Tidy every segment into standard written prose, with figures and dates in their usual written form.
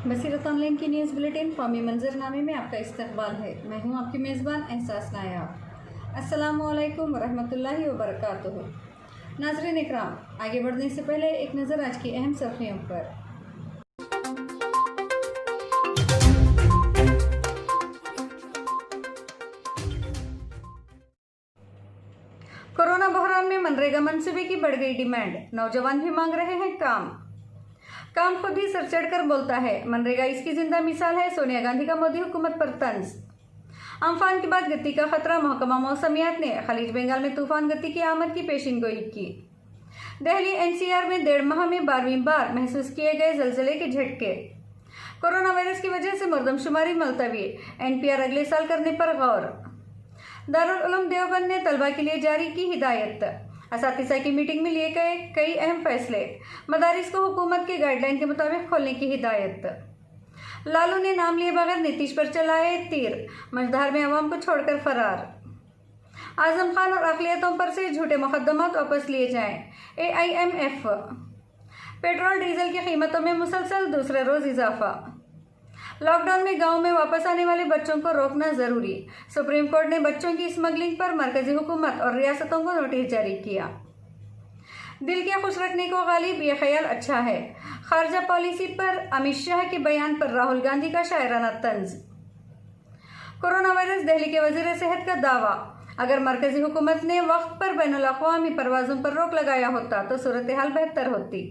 बसीरत online की news bulletin कौमी मंजरनामे में आपका इस्तकबाल है। मैं हूं आपकी मेज़बान एहसास नायाब। अस्सलामुअलैकुम वरहमतुल्लाहि वबरकातुहू। नाज़रीन इकराम, आगे बढ़ने से पहले एक नज़र आज की अहम सुर्खियों पर। कोरोना बहरान में मनरेगा मनसूबे की बढ़ गई डिमांड, नौजवान भी मांग रहे हैं काम खुद ही सर चढ़ कर बोलता है। मनरेगा इसकी जिंदा मिसाल है। सोनिया गांधी का मोदी हुकूमत पर तंज। अम्फान के बाद गति का खतरा, महकमा मौसमियात ने खलीज बंगाल में तूफान गति की आमद की पेशिनगोई की। दिल्ली एनसीआर में 1.5 माह में 12वीं बार महसूस किए गए जलजले के झटके। कोरोना वायरस की वजह से मरदमशुमारी मुलतवी, एनपीआर अगले साल करने पर गौर। दारुल उलूम देवबंद ने तलबा के लिए जारी की हिदायत। असातिज़ा की मीटिंग में लिए गए कई अहम फैसले। मदारिस को हुकूमत के गाइडलाइन के मुताबिक खोलने की हिदायत। लालू ने नाम लिए बगैर नीतीश पर चलाए तीर, मझधार में अवाम को छोड़कर फरार। आजम खान और अक़लियतों पर से झूठे मुकदमात वापस लिए जाएं, AIMF। पेट्रोल डीजल की कीमतों में मुसलसल दूसरे रोज इजाफा। लॉकडाउन में गांव में वापस आने वाले बच्चों को रोकना जरूरी, सुप्रीम कोर्ट ने बच्चों की स्मगलिंग पर मरकजी हुकूमत और रियासतों को नोटिस जारी किया। दिल के खुश रखने को गालिब, ये ख्याल अच्छा है। खारजा पॉलिसी पर अमित शाह के बयान पर राहुल गांधी का शायराना तंज। कोरोना वायरस, दिल्ली के वजीर सेहत का दावा, अगर मरकजी हुकूमत ने वक्त पर बैनुल-अक़वामी परवाजों पर रोक लगाया होता तो सूरत हाल बेहतर होती।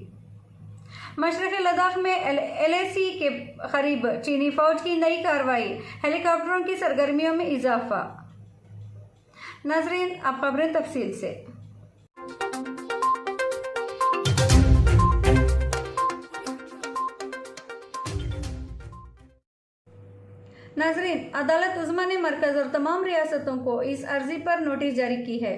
मशरक़ी लद्दाख में LAC के करीब चीनी फौज की नई कार्रवाई, हेलीकॉप्टरों की सरगर्मियों में इजाफा। नाज़रीन, अब खबरें तफसील से। नाज़रीन, अदालत उज़्मा ने मरकज़ और तमाम रियासतों को इस अर्जी पर नोटिस जारी की है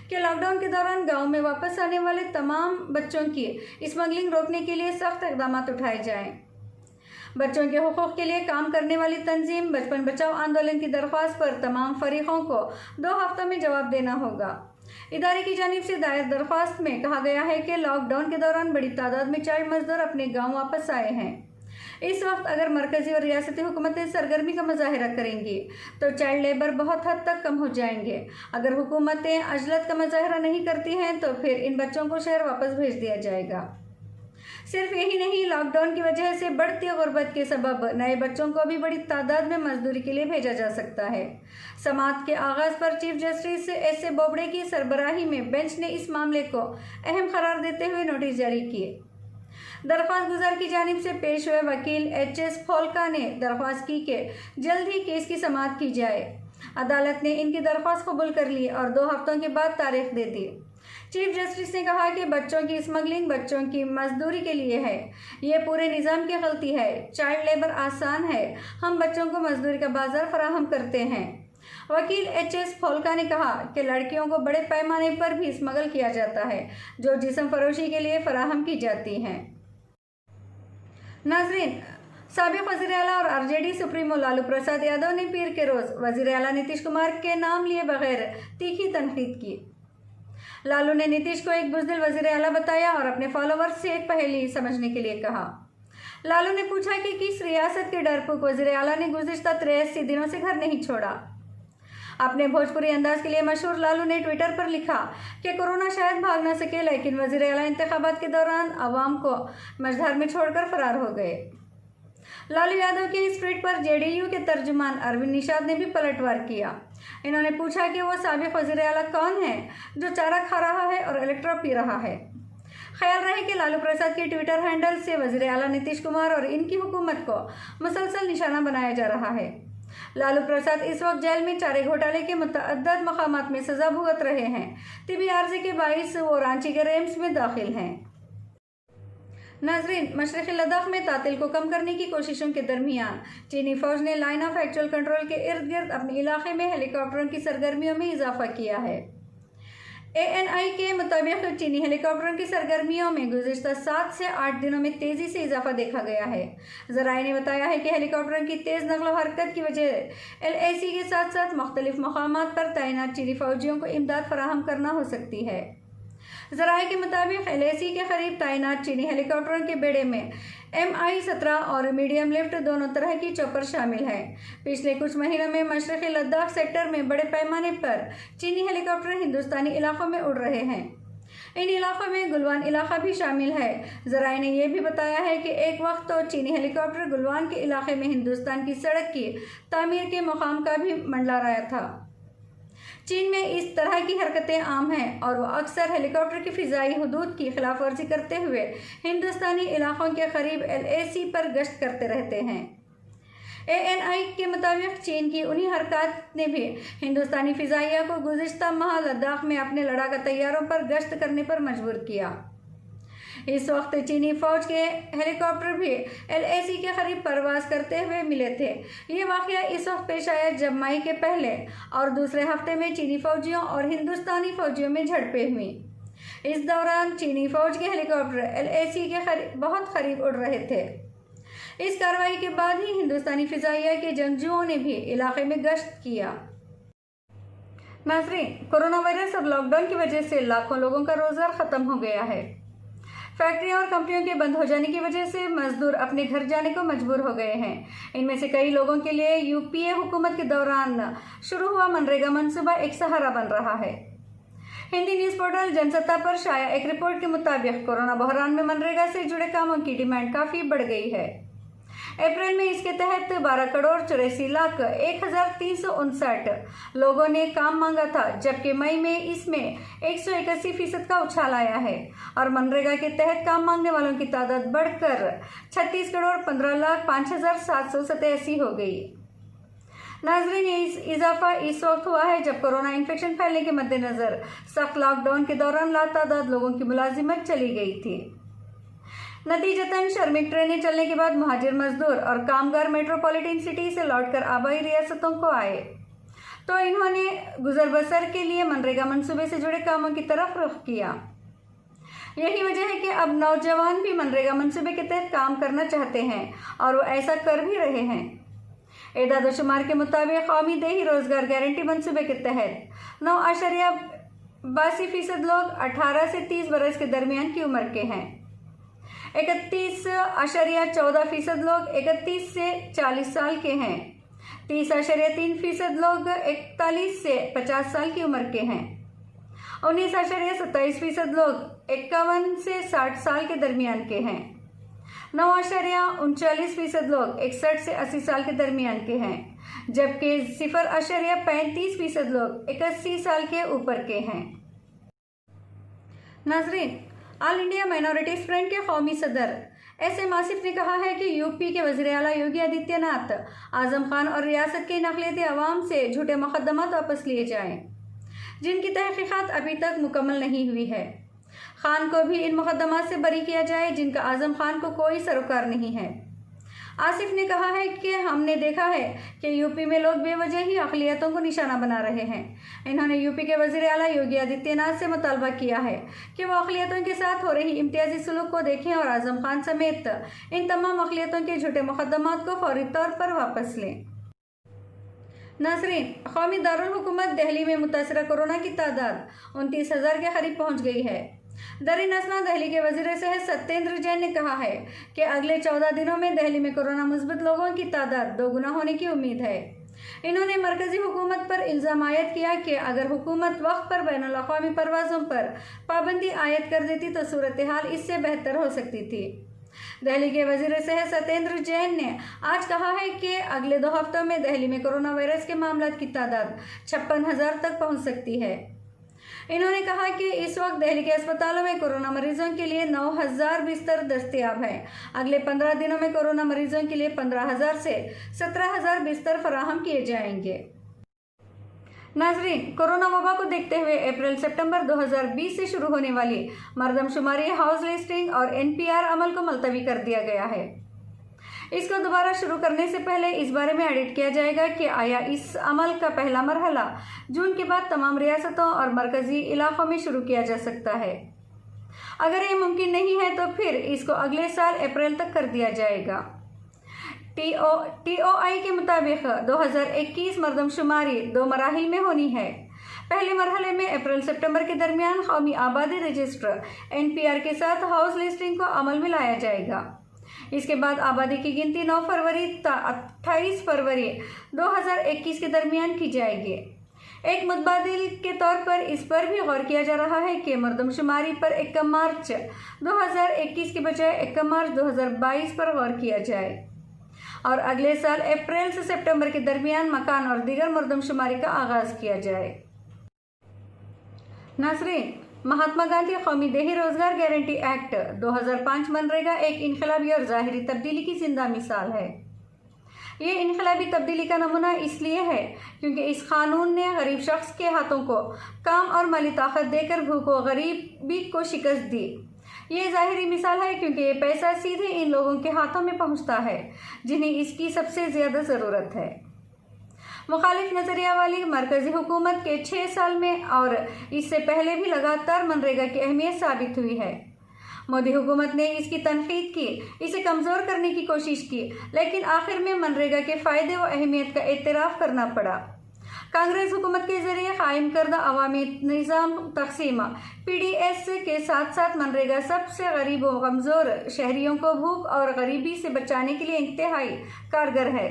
कि लॉकडाउन के दौरान गांव में वापस आने वाले तमाम बच्चों की स्मगलिंग रोकने के लिए सख्त इक़दाम उठाए जाएं। बच्चों के हुकूक़ के लिए काम करने वाली तंजीम बचपन बचाओ आंदोलन की दरख्वास्त पर तमाम फरीकों को 2 हफ्तों में जवाब देना होगा। इदारे की जानिब से दायर दरख्वास्त में कहा गया है कि लॉकडाउन के दौरान बड़ी तादाद में चाइल्ड मजदूर अपने गाँव वापस आए हैं। इस वक्त अगर मरकजी और रियासती हुकूमतें सरगर्मी का मुजाहिरा करेंगी तो चाइल्ड लेबर बहुत हद तक कम हो जाएंगे। अगर हुकूमतें अजलत का मुजाहिरा नहीं करती हैं तो फिर इन बच्चों को शहर वापस भेज दिया जाएगा। सिर्फ यही नहीं, लॉकडाउन की वजह से बढ़ती गुर्बत के सबब नए बच्चों को भी बड़ी तादाद में मजदूरी के लिए भेजा जा सकता है। समाअत के आगाज़ पर चीफ जस्टिस S.A. बोबड़े की सरबराही में बेंच ने इस मामले को अहम करार देते हुए नोटिस जारी किए। दरख्वास्त गुजार की जानिब से पेश हुए वकील H.S. फोल्का ने दरख्वास्त की कि जल्द ही केस की समाअत की जाए। अदालत ने इनकी दरख्वास्त कबूल कर ली और 2 हफ्तों के बाद तारीख दे दी। चीफ जस्टिस ने कहा कि बच्चों की स्मगलिंग बच्चों की मजदूरी के लिए है, ये पूरे निज़ाम की गलती है। चाइल्ड लेबर आसान है, हम बच्चों को मजदूरी का बाजार फराहम करते हैं। वकील H.S. फोल्का ने कहा कि लड़कियों को बड़े पैमाने पर भी स्मगल किया जाता है जो जिस्म फरोशी के लिए फराहम की जाती हैं। नाज़रीन, साबिक़ वज़ीर आला और RJD सुप्रीमो लालू प्रसाद यादव ने पीर के रोज़ वज़ीर आला नीतीश कुमार के नाम लिए बगैर तीखी तनकीद की। लालू ने नीतीश को एक बुज़दिल वज़ीर आला बताया और अपने फॉलोवर्स से एक पहेली समझने के लिए कहा। लालू ने पूछा कि किस रियासत के डरपोक वज़ीर आला ने गुज़िश्ता 83 दिनों से घर नहीं छोड़ा। अपने भोजपुरी अंदाज के लिए मशहूर लालू ने ट्विटर पर लिखा कि कोरोना शायद भाग ना सके, लेकिन वज़ीर आला इंतखाबात के दौरान अवाम को मझधार में छोड़कर फरार हो गए। लालू यादव के इस ट्वीट पर JDU के तर्जुमान अरविंद निषाद ने भी पलटवार किया। इन्होंने पूछा कि वो साबिक़ वज़ीर आला कौन है जो चारा खा रहा है और इलेक्ट्रा पी रहा है। ख्याल रहे कि लालू प्रसाद के ट्विटर हैंडल से वज़ीर आला नीतीश कुमार और इनकी हुकूमत को मुसलसल निशाना बनाया जा रहा है। लालू प्रसाद इस वक्त जेल में चारे घोटाले के मुतअद्दद मकामात में सजा भुगत रहे हैं। तिबी आर्जी के बाइस वो रांची के रेम्स में दाखिल हैं। नाज़रीन, मशरक़ी लद्दाख में तातिल को कम करने की कोशिशों के दरमियान चीनी फौज ने लाइन ऑफ एक्चुअल कंट्रोल के इर्द गिर्द अपने इलाके में हेलीकॉप्टरों की सरगर्मियों में इजाफा किया है। ANI के मुताबिक चीनी हेलीकॉप्टरों की सरगर्मियों में गुज़िश्ता 7 से 8 दिनों में तेज़ी से इजाफा देखा गया है। ज़राए ने बताया है कि हेलीकॉप्टरों की तेज़ नक़्ल व हरकत की वजह LAC के साथ साथ मुख्तलिफ मक़ामात पर तैनात चीनी फ़ौजियों को इमदाद फराहम करना हो सकती है। ज़राए के मुताबिक LAC के करीब तैनात चीनी हेलीकॉप्टरों के बेड़े में MI-17 और मीडियम लिफ्ट दोनों तरह की चॉपर शामिल है। पिछले कुछ महीनों में मशरक़ी लद्दाख सेक्टर में बड़े पैमाने पर चीनी हेलीकॉप्टर हिंदुस्तानी इलाकों में उड़ रहे हैं। इन इलाकों में गुलवान इलाका भी शामिल है। ज़राए ने यह भी बताया है कि एक वक्त तो चीनी हेलीकॉप्टर गुलवान के इलाके में हिंदुस्तान की सड़क की तामीर के मुकाम का भी मंडला रहा था। चीन में इस तरह की हरकतें आम हैं और वो अक्सर हेलीकॉप्टर की फ़िज़ाई हदूद की खिलाफ वर्जी करते हुए हिंदुस्तानी इलाकों के करीब LAC पर गश्त करते रहते हैं। ANI के मुताबिक चीन की उन्हीं हरकत ने भी हिंदुस्तानी फ़िज़ाइया को गुज़िश्ता माह लद्दाख में अपने लड़ाका तैयारों पर गश्त करने पर मजबूर किया। इस वक्त चीनी फ़ौज के हेलीकॉप्टर भी LAC के करीब परवाज़ करते हुए मिले थे। ये वाक़या इस वक्त पेश आया जब मई के पहले और दूसरे हफ्ते में चीनी फ़ौजियों और हिंदुस्तानी फ़ौजियों में झड़पें हुई। इस दौरान चीनी फ़ौज के हेलीकॉप्टर LAC के बहुत करीब उड़ रहे थे। इस कार्रवाई के बाद ही हिंदुस्तानी फ़िज़ाइया के जंगजुओं ने भी इलाके में गश्त किया। नाज़रीन, कोरोना वायरस और लॉकडाउन की वजह से लाखों लोगों का रोज़गार ख़त्म हो गया है। फैक्ट्रियों और कंपनियों के बंद हो जाने की वजह से मजदूर अपने घर जाने को मजबूर हो गए हैं। इनमें से कई लोगों के लिए UPA हुकूमत के दौरान शुरू हुआ मनरेगा मनसूबा एक सहारा बन रहा है। हिंदी न्यूज़ पोर्टल जनसत्ता पर शाया एक रिपोर्ट के मुताबिक कोरोना बहरान में मनरेगा से जुड़े कामों की डिमांड काफ़ी बढ़ गई है। अप्रैल में इसके तहत 12,84,01,359 लोगों ने काम मांगा था, जबकि मई में इसमें 181% का उछाल आया है और मनरेगा के तहत काम मांगने वालों की तादाद बढ़कर 36,15,05,787 हो गई। नाज़रीन, ये इजाफा इस वक्त हुआ है जब कोरोना इन्फेक्शन फैलने के मद्देनज़र सख्त लॉकडाउन के दौरान लातादाद लोगों की मुलाजिमत चली गई थी। नतीजतन श्रमिक ट्रेनें चलने के बाद मुहाजिर मजदूर और कामगार मेट्रोपॉलिटन सिटी से लौटकर आबाई रियासतों को आए तो इन्होंने गुजर बसर के लिए मनरेगा मंसूबे से जुड़े कामों की तरफ रुख किया। यही वजह है कि अब नौजवान भी मनरेगा मंसूबे के तहत काम करना चाहते हैं और वो ऐसा कर भी रहे हैं। एदाद शुमार के मुताबिक कौमी देही रोजगार गारंटी मंसूबे के तहत 9.82% लोग 18 से 30 बरस के दरमियान की उम्र के हैं। 31.14% लोग 31 से 40 साल के हैं। 30.3% लोग 41 से 50 साल की उम्र के हैं। 19.27% लोग 51 से 60 साल के दरमियान के हैं। 9.39% लोग 61 से 80 साल के दरमियान के हैं, जबकि 0.35% लोग 81 साल के ऊपर के हैं। नाज़रीन, ऑल इंडिया माइनॉरिटीज़ फ्रंट के कौमी सदर SM आसिफ ने कहा है कि UP के वज़ीर आला योगी आदित्यनाथ आज़म खान और रियासत के नकलियत अवाम से झूठे मुकदमात वापस लिए जाएं, जिनकी तहकीकात अभी तक मुकम्मल नहीं हुई है। खान को भी इन मुकदमात से बरी किया जाए जिनका आज़म खान को कोई सरोकार नहीं है। आसिफ ने कहा है कि हमने देखा है कि UP में लोग बेवजह ही अक़लियतों को निशाना बना रहे हैं। इन्होंने UP के वज़ीर आला योगी आदित्यनाथ से मुतालबा किया है कि वो अक़लियतों के साथ हो रही इम्तियाजी सलूक को देखें और आज़म खान समेत इन तमाम अक़लियतों के झूठे मुकदमात को फौरी तौर पर वापस लें। नाज़रीन, क़ौमी दारुल हुकूमत दिल्ली में मुतासरा कोरोना की तादाद 29,000 के करीब पहुँच गई है। दरीन असना दिल्ली के वज़ीर सेहत सत्येंद्र जैन ने कहा है कि अगले 14 दिनों में दिल्ली में कोरोना मुस्बत लोगों की तादाद दोगुना होने की उम्मीद है। इन्होंने मरकज़ी हुकूमत पर इल्ज़ाम आयद किया कि अगर हुकूमत वक्त पर बैनुल-अक़वामी परवाज़ों पर पाबंदी आयद कर देती तो सूरत हाल इससे बेहतर हो सकती थी। दिल्ली के वज़ीर सेहत सत्येंद्र जैन ने आज कहा है कि अगले 2 हफ्तों में दिल्ली में कोरोना वायरस के मामलों की तादाद 56,000 तक पहुँच सकती है। इन्होंने कहा कि इस वक्त दिल्ली के अस्पतालों में कोरोना मरीजों के लिए 9,000 बिस्तर दस्तयाब हैं। अगले 15 दिनों में कोरोना मरीजों के लिए 15,000 से 17,000 बिस्तर फराहम किए जाएंगे। नाज़रीन, कोरोना वबा को देखते हुए अप्रैल-सितंबर 2020 से शुरू होने वाली मरदमशुमारी, हाउस लिस्टिंग और NPR अमल को मुलतवी कर दिया गया है। इसको दोबारा शुरू करने से पहले इस बारे में ऑडिट किया जाएगा कि आया इस अमल का पहला मरहला जून के बाद तमाम रियासतों और मरकज़ी इलाक़ों में शुरू किया जा सकता है। अगर ये मुमकिन नहीं है तो फिर इसको अगले साल अप्रैल तक कर दिया जाएगा। TOI के मुताबिक 2021 मरदमशुमारी 2 मराहिल में होनी है। पहले मरहले में अप्रैल सितंबर के दरमियान कौमी आबादी रजिस्टर NPR के साथ हाउस लिस्टिंग को अमल में लाया जाएगा। इसके बाद आबादी की गिनती 9 फरवरी 28 फरवरी 2021 के दरमियान की जाएगी। एक मुतबादिल के तौर पर इस पर भी गौर किया जा रहा है कि मरदमशुमारी पर 1 मार्च 2021 के बजाय 1 मार्च 2022 पर गौर किया जाए और अगले साल अप्रैल से सितंबर के दरमियान मकान और दीगर मरदमशुमारी का आगाज किया जाए। नाज़रीन, महात्मा गांधी कौमी देही रोजगार गारंटी एक्ट 2005 मनरेगा एक इनकलाबी और ज़ाहिरी तब्दीली की जिंदा मिसाल है। ये इनकलाबी तब्दीली का नमूना इसलिए है क्योंकि इस कानून ने गरीब शख्स के हाथों को काम और माली ताकत देकर भूख व गरीबी को शिकस्त दी। ये ज़ाहिरी मिसाल है क्योंकि ये पैसा सीधे इन लोगों के हाथों में पहुंचता है जिन्हें इसकी सबसे ज़्यादा ज़रूरत है। मुखालिफ नज़रिया वाली मरकज़ी हुकूमत के 6 साल में और इससे पहले भी लगातार मनरेगा की अहमियत साबित हुई है। मोदी हुकूमत ने इसकी तनकीद की, इसे कमज़ोर करने की कोशिश की, लेकिन आखिर में मनरेगा के फ़ायदे व अहमियत का एतराफ़ करना पड़ा। कांग्रेस हुकूमत के ज़रिए कायम करदा अवामी निज़ाम तक़सीम PDS के साथ साथ मनरेगा सबसे गरीब व कमज़ोर शहरियों को भूख और गरीबी से बचाने के लिए इंतहाई कारगर है।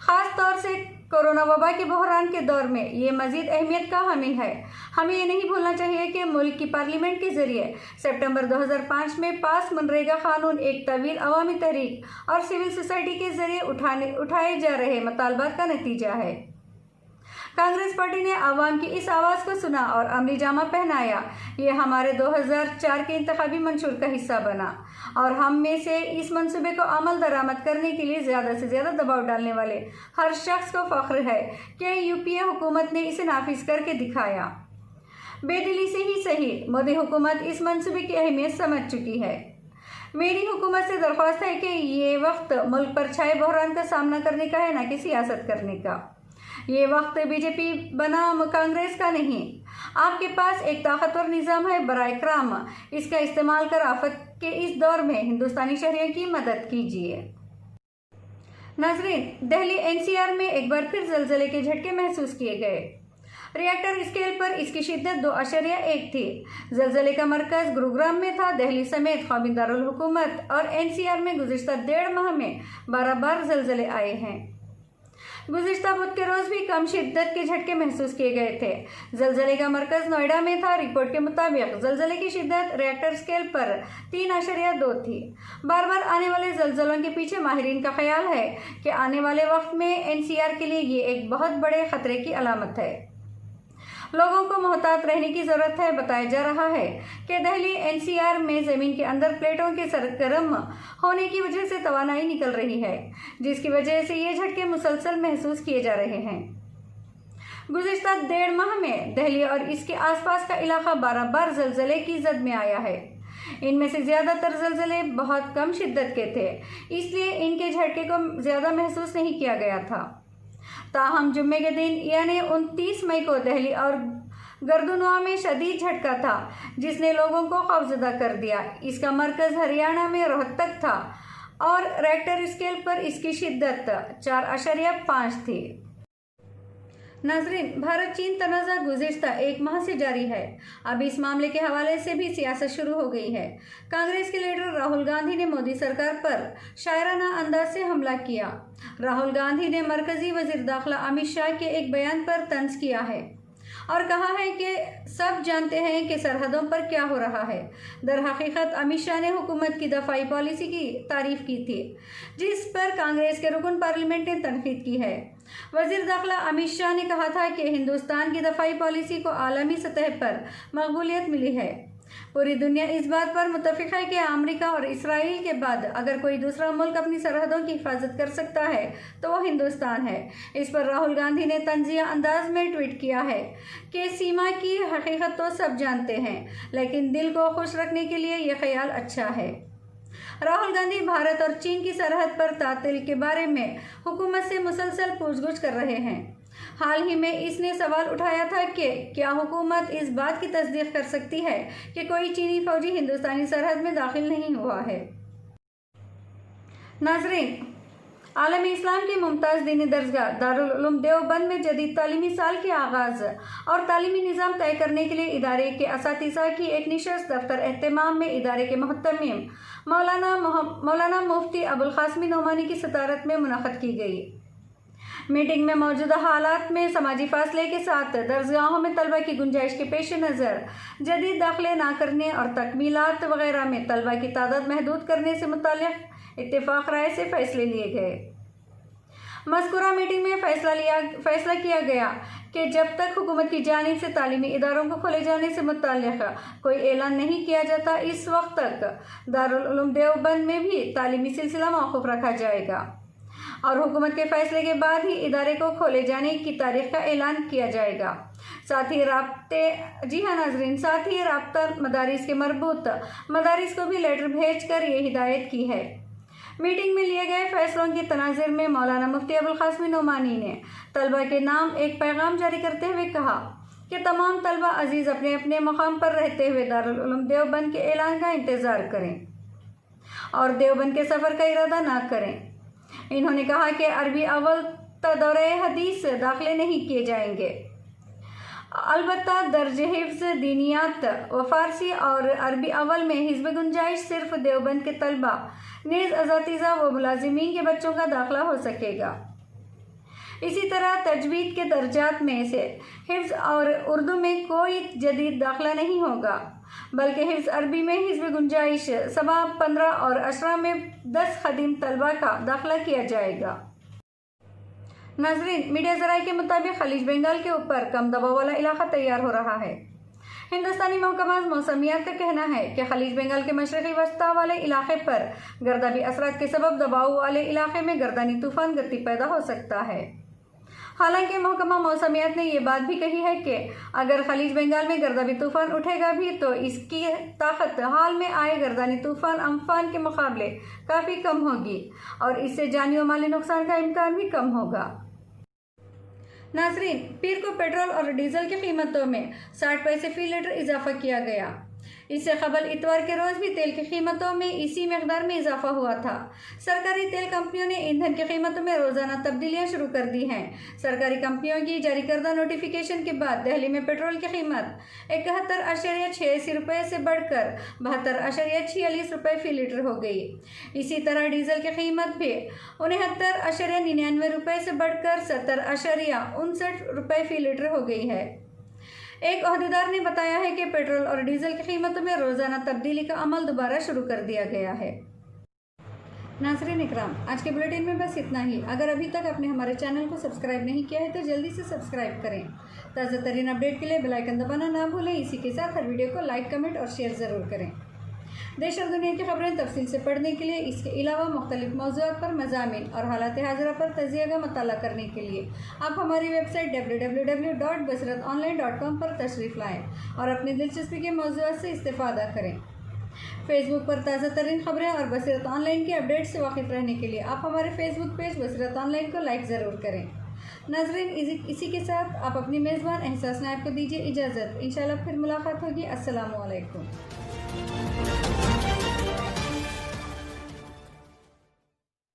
ख़ास तौर से कोरोना वबा के बहरान के दौर में ये मज़ीद अहमियत का हामिल है। हमें ये नहीं भूलना चाहिए कि मुल्क की पार्लियामेंट के ज़रिए सितंबर 2005 में पास मनरेगा कानून एक तवील अवामी तहरीक और सिविल सोसाइटी के ज़रिए उठाए जा रहे मुतालबात का नतीजा है। कांग्रेस पार्टी ने आवाम की इस आवाज़ को सुना और अमली जामा पहनाया। ये हमारे 2004 के इंतखाबी मंशूर का हिस्सा बना और हम में से इस मंसूबे को अमल दरामद करने के लिए ज़्यादा से ज़्यादा दबाव डालने वाले हर शख्स को फ़ख्र है कि UPA हुकूमत ने इसे नाफिज करके दिखाया। बेदिली से ही सही, मोदी हुकूमत इस मंसूबे की अहमियत समझ चुकी है। मेरी हुकूमत से दरख्वास्त है कि ये वक्त मुल्क पर छाए बहरान का सामना करने का है, न कि सियासत करने का। ये वक्त BJP बनाम कांग्रेस का नहीं। आपके पास एक ताकतवर निज़ाम है, बराए कराम इसका इस्तेमाल कर आफत के इस दौर में हिंदुस्तानी शहरियों की मदद कीजिए। नाज़रीन, दिल्ली NCR में एक बार फिर ज़लज़ले के झटके महसूस किए गए। रिएक्टर स्केल पर इसकी शिद्दत 2.1 थी। ज़लज़ले का मरकज़ गुरुग्राम में था। दिल्ली समेत कौमी दारुल हुकूमत और NCR में गुज़िश्ता 1.5 माह में 12 बार ज़लज़ले आए हैं। गुज़िश्ता बुध के रोज़ भी कम शिद्दत के झटके महसूस किए गए थे। ज़लज़ले का मरकज़ नोएडा में था। रिपोर्ट के मुताबिक ज़लज़ले की शिद्दत रिएक्टर स्केल पर 3.2 थी। बार बार आने वाले ज़लज़लों के पीछे माहिरीन का ख्याल है कि आने वाले वक्त में NCR के लिए ये एक बहुत बड़े ख़तरे की अलामत है। लोगों को मोहतात रहने की ज़रूरत है। बताया जा रहा है कि दिल्ली NCR में ज़मीन के अंदर प्लेटों के सरगर्म होने की वजह से तवानाई निकल रही है, जिसकी वजह से ये झटके मुसलसल महसूस किए जा रहे हैं। गुज़िश्ता 1.5 माह में दिल्ली और इसके आसपास का इलाका 12 बार ज़लज़ले की जद में आया है। इनमें से ज़्यादातर ज़लज़ले बहुत कम शिद्दत के थे, इसलिए इनके झटके को ज़्यादा महसूस नहीं किया गया था। ताहम जुम्मे के दिन यानी 29 मई को दिल्ली और गर्दनुआ में शदीद झटका था, जिसने लोगों को खौफजदा कर दिया। इसका मरकज़ हरियाणा में रोहतक था और रिएक्टर स्केल पर इसकी शिद्दत 4.5 थी। नाज़रीन, भारत चीन तनाज़ा गुज़िश्ता 1 माह से जारी है। अब इस मामले के हवाले से भी सियासत शुरू हो गई है। कांग्रेस के लीडर राहुल गांधी ने मोदी सरकार पर शायराना अंदाज से हमला किया। राहुल गांधी ने मरकज़ी वज़ीर दाखिला अमित शाह के एक बयान पर तंज किया है और कहा है कि सब जानते हैं कि सरहदों पर क्या हो रहा है। दर हकीकत अमित शाह ने हुकूमत की दफाई पॉलिसी की तारीफ की थी, जिस पर कांग्रेस के रुकन पार्लियामेंट ने तनकीद की है। वज़ीर दाखिला अमित शाह ने कहा था कि हिंदुस्तान की दफाई पॉलिसी को आलमी सतह पर मकबूलियत मिली है। पूरी दुनिया इस बात पर मुत्तफ़िक़ है कि अमेरिका और इसराइल के बाद अगर कोई दूसरा मुल्क अपनी सरहदों की हिफाजत कर सकता है तो वो हिंदुस्तान है। इस पर राहुल गांधी ने तंज़िया अंदाज में ट्वीट किया है कि सीमा की हकीकत तो सब जानते हैं, लेकिन दिल को खुश रखने के लिए ये ख्याल अच्छा है। राहुल गांधी भारत और चीन की सरहद पर तातील के बारे में हुकूमत से मुसलसल पूछगछ कर रहे हैं। हाल ही में इसने सवाल उठाया था कि क्या हुकूमत इस बात की तस्दीक कर सकती है कि कोई चीनी फौजी हिंदुस्तानी सरहद में दाखिल नहीं हुआ है। नाज़रीन, आलम इस्लाम की मुमताज़ दीनी दरगाह दारुल उलूम देवबंद में जदीद तालीमी साल के आगाज़ और तालीमी निज़ाम तय करने के लिए इदारे के असातिज़ा की एक निशस्त दफ्तर एहतमाम में इदारे के मुहतमिम मौलाना मुफ्ती अबुल क़ासिम नोमानी की सदारत में मुनक़्क़द की गई। मीटिंग में मौजूदा हालात में समाजी फासले के साथ दरसगाहों में तलबा की गुंजाइश के पेश नज़र जदीद दाखिले ना करने और तकमीलात वगैरह में तलबा की तादाद महदूद करने से मुताल्लिक़ इत्तेफाक राय से फैसले लिए गए। मज़कूरा मीटिंग में फैसला किया गया कि जब तक हुकूमत की जानिब से तालीमी इदारों को खोले जाने से मुताल्लिक़ कोई ऐलान नहीं किया जाता, इस वक्त तक दारुल उलूम देवबंद में भी तालीमी सिलसिला मौकूफ़ रखा जाएगा और हुकूमत के फैसले के बाद ही इदारे को खोले जाने की तारीख का ऐलान किया जाएगा। साथ ही राब्ता मदारिस के मरबूत मदारिस को भी लेटर भेजकर ये हिदायत की है। मीटिंग में लिए गए फैसलों की तनाज़ुर में मौलाना मुफ्ती अबुल क़ासिम नोमानी ने तलबा के नाम एक पैगाम जारी करते हुए कहा कि तमाम तलबा अजीज़ अपने अपने मकाम पर रहते हुए दारुल उलूम देवबंद के ऐलान का इंतज़ार करें और देवबंद के सफ़र का इरादा ना करें। इन्होंने कहा कि अरबी अव्वल दौरे हदीस दाखिले नहीं किए जाएंगे, अलबत्ता दर्ज हिफ्ज़ दीनियात व फ़ारसी और अरबी अव्वल में हिज़्ब गुंजाइश सिर्फ देवबंद के तलबा नेज़ असातिज़ा व मुलाजिमीन के बच्चों का दाखिला हो सकेगा। इसी तरह तजवीद के दर्जात में से हिफ्ज़ और उर्दू में कोई जदीद दाखिला नहीं होगा, बल्कि हिफ्ज़ अरबी में हिज़्ब गुंजाइश 7, 15 और 18 में 10 खदीम तलबा का दाखिला किया जाएगा। नाज़रीन, मीडिया ज़राए के मुताबिक खलीज बंगाल के ऊपर कम दबाव वाला इलाका तैयार हो रहा है। हिंदुस्तानी महकमा मौसमियात का कहना है कि खलीज बंगाल के मशरक़ी वस्ता वाले इलाके पर गर्दाबी असरात के सबब दबाव वाले इलाके में गर्दानी तूफ़ान गति पैदा हो सकता है। हालांकि महकमा मौसमियात ने यह बात भी कही है कि अगर खलीज बंगाल में गर्दाबी तूफ़ान उठेगा भी तो इसकी ताकत हाल में आए गर्दानी तूफ़ान अम्फान के मुकाबले काफ़ी कम होगी और इससे जानी व माली नुकसान का इम्कान भी कम होगा। नाज़रीन, पीर को पेट्रोल और डीजल की कीमतों में 60 पैसे फ़ी लीटर इजाफा किया गया। इससे कबल इतवार के रोज़ भी तेल की कीमतों में इसी मकदार में इजाफा हुआ था। सरकारी तेल कंपनियों ने ईंधन की कीमतों में रोज़ाना तब्दीलियां शुरू कर दी हैं। सरकारी कंपनियों की जारी करदा नोटिफिकेशन के बाद दिल्ली में पेट्रोल की कीमत 71.86 रुपये से बढ़कर 72.46 रुपये फ़ी लीटर हो गई। इसी तरह डीजल की कीमत भी 69.99 रुपये से बढ़कर 70.59 रुपये फ़ी लीटर हो गई है। एक ओहदेदार ने बताया है कि पेट्रोल और डीजल की कीमतों में रोज़ाना तब्दीली का अमल दोबारा शुरू कर दिया गया है। नाज़रीन इकराम, आज के बुलेटिन में बस इतना ही। अगर अभी तक आपने हमारे चैनल को सब्सक्राइब नहीं किया है तो जल्दी से सब्सक्राइब करें। ताज़ा तरीन अपडेट के लिए बेल आइकन दबाना ना भूलें। इसी के साथ हर वीडियो को लाइक, कमेंट और शेयर ज़रूर करें। देश और दुनिया की खबरें तफसील से पढ़ने के लिए, इसके अलावा मुख्तलिफ मौज़ूआत पर मज़ामीन और हालात हाज़िरा पर तजिया का मताला करने के लिए आप हमारी वेबसाइट www.basiratonline.com पर तशरीफ़ लाएँ और अपनी दिलचस्पी के मौज़ूआत से इस्तेफ़ादा करें। फेसबुक पर ताज़ा तरीन खबरें और बसीरत ऑनलाइन के अपडेट से वाकिफ़ रहने के लिए आप हमारे फेसबुक पेज बसीरत ऑनलाइन को लाइक ज़रूर करें। नाज़रीन, इसी के साथ आप अपनी मेज़बान एहसास नायब को दीजिए इजाज़त। इंशाअल्लाह फिर मुलाकात होगी। अस्सलामु अलैकुम।